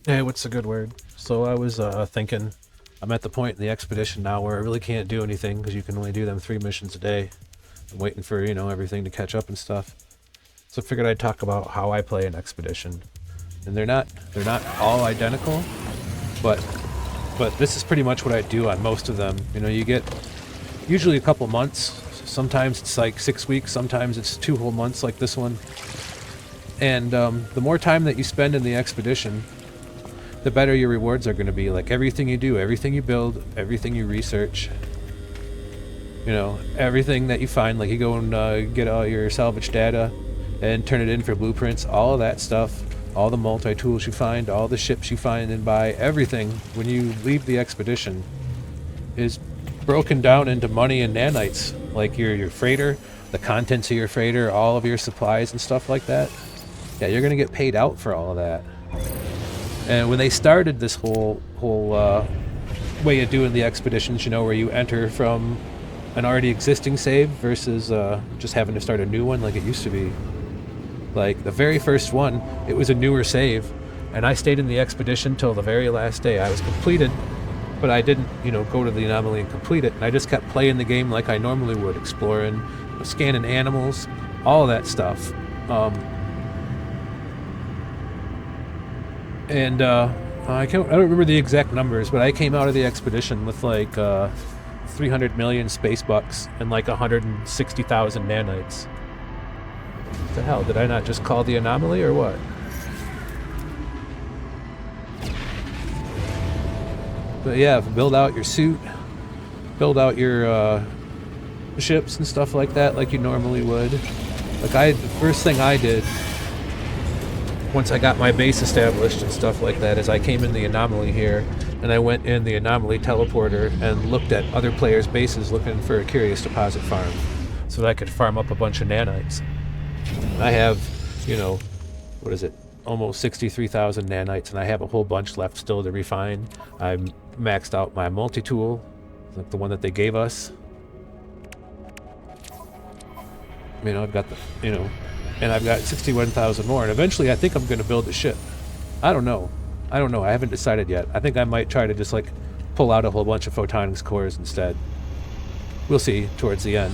Hey, what's a good word? So I was thinking, I'm at the point in the expedition now where I really can't do anything because you can only do them 3 missions a day. I'm waiting for, everything to catch up and stuff. So I figured I'd talk about how I play an expedition. And they're not all identical, but this is pretty much what I do on most of them. You get usually a couple months. Sometimes it's like 6 weeks, sometimes it's 2 whole months like this one. And the more time that you spend in the expedition, the better your rewards are going to be. Like everything you do, everything you build, everything you research, everything that you find, like you go and get all your salvage data and turn it in for blueprints, all of that stuff, all the multi-tools you find, all the ships you find and buy, everything when you leave the expedition is broken down into money and nanites, like your freighter, the contents of your freighter, all of your supplies and stuff like that. Yeah, you're going to get paid out for all of that. And when they started this whole way of doing the expeditions, where you enter from an already existing save versus just having to start a new one like it used to be. Like the very first one, it was a newer save, and I stayed in the expedition till the very last day. I was completed, but I didn't, go to the anomaly and complete it. And I just kept playing the game like I normally would, exploring, scanning animals, all of that stuff. And I don't remember the exact numbers, but I came out of the expedition with like 300 million SpaceBucks and like 160,000 nanites. What the hell? Did I not just call the anomaly or what? But yeah, build out your suit, build out your ships and stuff like that, like you normally would. Like the first thing I did once I got my base established and stuff like that is I came in the anomaly here and I went in the anomaly teleporter and looked at other players' bases looking for a curious deposit farm so that I could farm up a bunch of nanites. I have, what is it, almost 63,000 nanites, and I have a whole bunch left still to refine. I maxed out my multi-tool, like the one that they gave us. I've got and I've got 61,000 more, and eventually I think I'm going to build a ship. I don't know. I haven't decided yet. I think I might try to just like pull out a whole bunch of photonics cores instead. We'll see towards the end.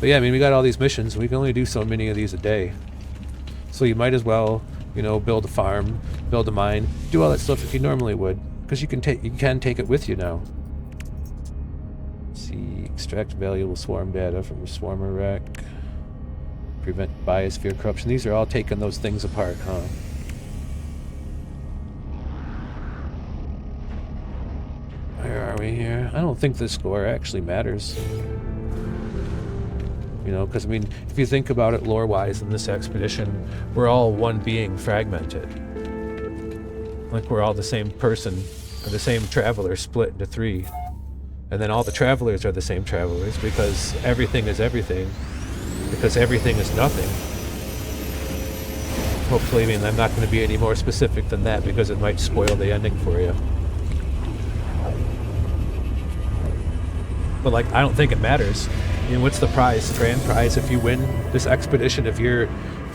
But yeah, we got all these missions. We can only do so many of these a day. So you might as well, build a farm, build a mine, do all that stuff if you normally would, because you can take it with you now. Let's see, extract valuable swarm data from the swarmer wreck. Prevent biosphere corruption. These are all taking those things apart, huh? Where are we here? I don't think the score actually matters. Because if you think about it lore-wise in this expedition, we're all one being fragmented. Like we're all the same person, or the same traveler split into 3. And then all the travelers are the same travelers because everything is everything. Because everything is nothing. Hopefully, I'm not going to be any more specific than that because it might spoil the ending for you. But I don't think it matters. What's the prize? The grand prize if you win this expedition, if your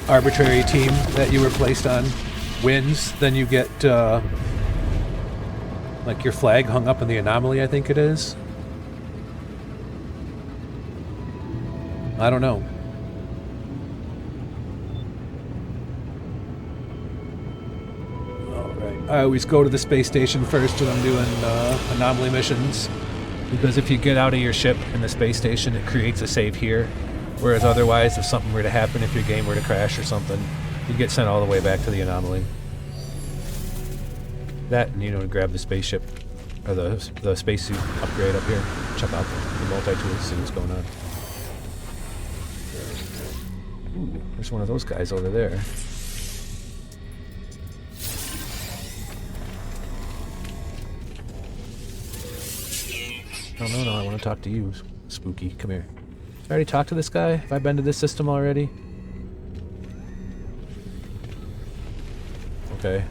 arbitrary team that you were placed on wins, then you get your flag hung up in the anomaly, I think it is. I don't know. I always go to the space station first when I'm doing anomaly missions, because if you get out of your ship in the space station, it creates a save here, whereas otherwise, if something were to happen, if your game were to crash or something, you'd get sent all the way back to the anomaly. That, and grab the spaceship, or the spacesuit upgrade up here, check out the multi-tools, see what's going on. Ooh, there's one of those guys over there. Oh, no, I want to talk to you, Spooky. Come here. Did I already talked to this guy? Have I been to this system already? Okay.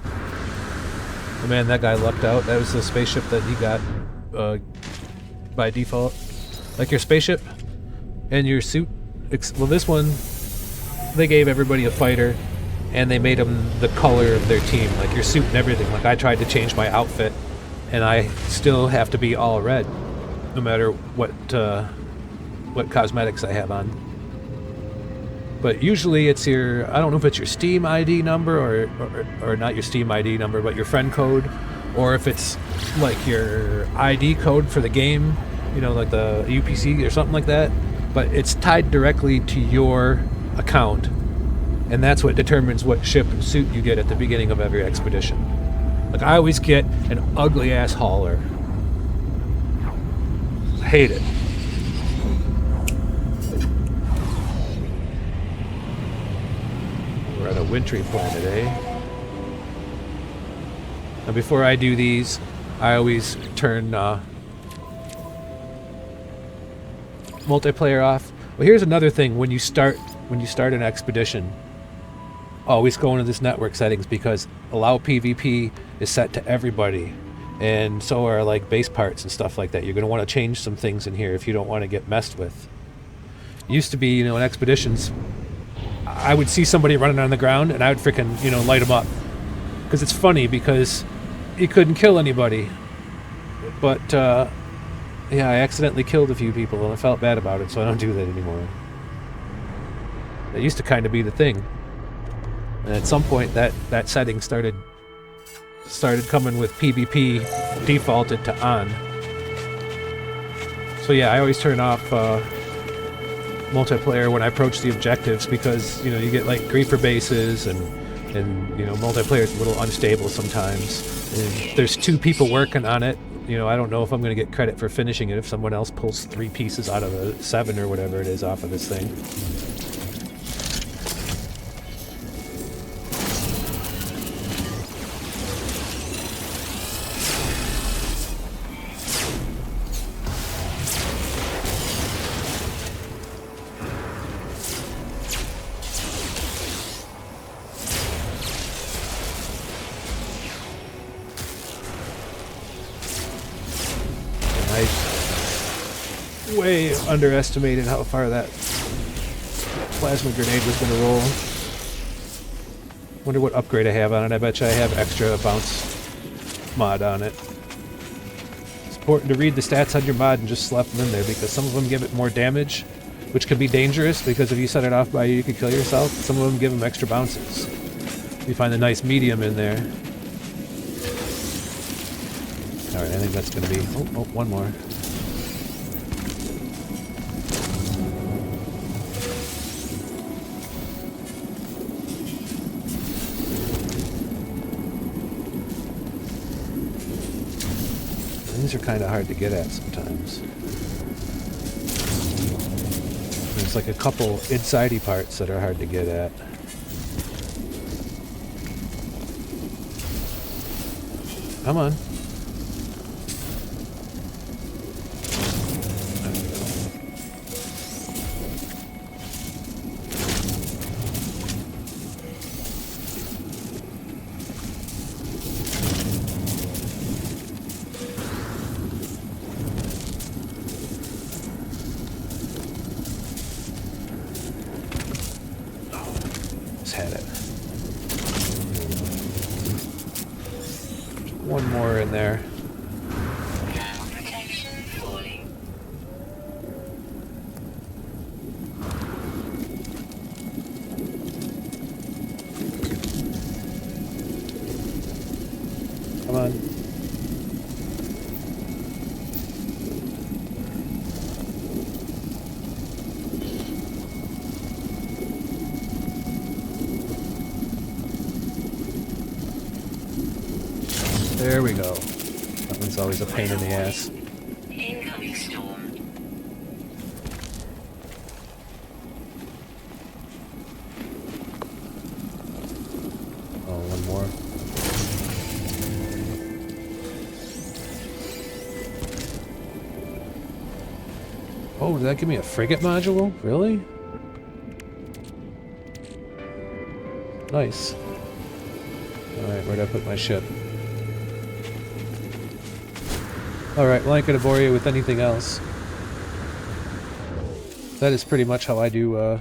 Oh man, that guy lucked out. That was the spaceship that he got by default. Like your spaceship and your suit. Well, this one, they gave everybody a fighter, and they made them the color of their team, like your suit and everything. Like I tried to change my outfit, and I still have to be all red, no matter what cosmetics I have on. But usually it's your, I don't know if it's your Steam ID number or not your Steam ID number, but your friend code, or if it's like your ID code for the game, you know, like the UPC or something like that. But it's tied directly to your account, and that's what determines what ship and suit you get at the beginning of every expedition. Like I always get an ugly ass hauler. I hate it. We're at a wintry planet, eh? Now before I do these, I always turn multiplayer off. Well, here's another thing: when you start an expedition, always go into this network settings, because allow PvP is set to everybody, and so are like base parts and stuff like that. You're going to want to change some things in here if you don't want to get messed with. It used to be, you know, in expeditions, I would see somebody running on the ground and I would freaking, you know, light them up, because it's funny, because you couldn't kill anybody, but yeah, I accidentally killed a few people and I felt bad about it, so I don't do that anymore. It used to kind of be the thing, and at some point that setting started coming with PvP defaulted to on. So yeah, I always turn off multiplayer when I approach the objectives, because, you know, you get like creeper bases, and you know, multiplayer is a little unstable sometimes. And there's 2 people working on it. You know, I don't know if I'm going to get credit for finishing it if someone else pulls 3 pieces out of the 7 or whatever it is off of this thing. Way underestimated how far that plasma grenade was going to roll. Wonder what upgrade I have on it. I bet you I have extra bounce mod on it. It's important to read the stats on your mod and just slap them in there, because some of them give it more damage, which can be dangerous, because if you set it off by you could kill yourself. Some of them give them extra bounces. You find a nice medium in there. Alright, I think that's going to be... Oh, one more. These are kind of hard to get at sometimes. There's like a couple inside-y parts that are hard to get at. Come on. Had it. One more in there. Come on. There we go. That one's always a pain in the ass. Incoming storm. Oh, one more. Oh, did that give me a frigate module? Really? Nice. Alright, where'd I put my ship? Alright, well I ain't gonna bore you with anything else. That is pretty much how I do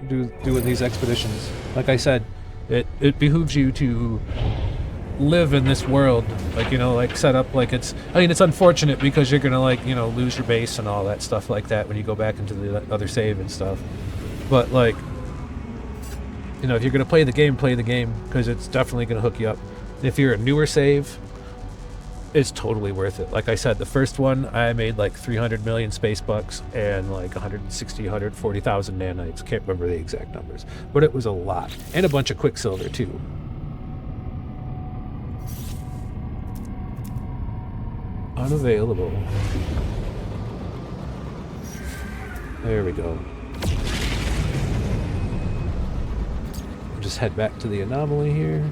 doing these expeditions. Like I said, It behooves you to live in this world, like, you know, like set up like it's, I mean, it's unfortunate because you're gonna, like, you know, lose your base and all that stuff like that when you go back into the other save and stuff. But, like, you know, if you're gonna play the game, because it's definitely gonna hook you up. If you're a newer save, it's totally worth it. Like I said, the first one I made like 300 million SpaceBucks and like 140,000 nanites. Can't remember the exact numbers, but it was a lot, and a bunch of quicksilver too. Unavailable. There we go. We'll just head back to the anomaly here.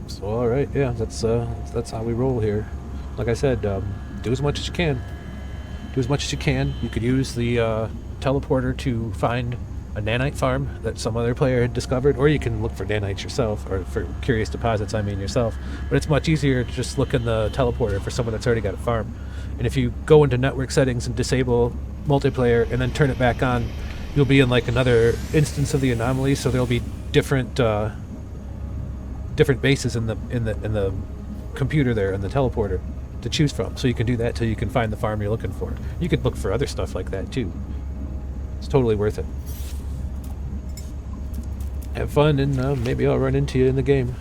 So, all right, yeah, that's how we roll here. Like I said, do as much as you can. Do as much as you can. You could use the teleporter to find a nanite farm that some other player had discovered, or you can look for nanites yourself, or for curious deposits, I mean, yourself. But it's much easier to just look in the teleporter for someone that's already got a farm. And if you go into network settings and disable multiplayer and then turn it back on, you'll be in like another instance of the anomaly. So there'll be different bases in the computer there, in the teleporter, to choose from. So you can do that till you can find the farm you're looking for. You could look for other stuff like that too. It's totally worth it. Have fun, and maybe I'll run into you in the game.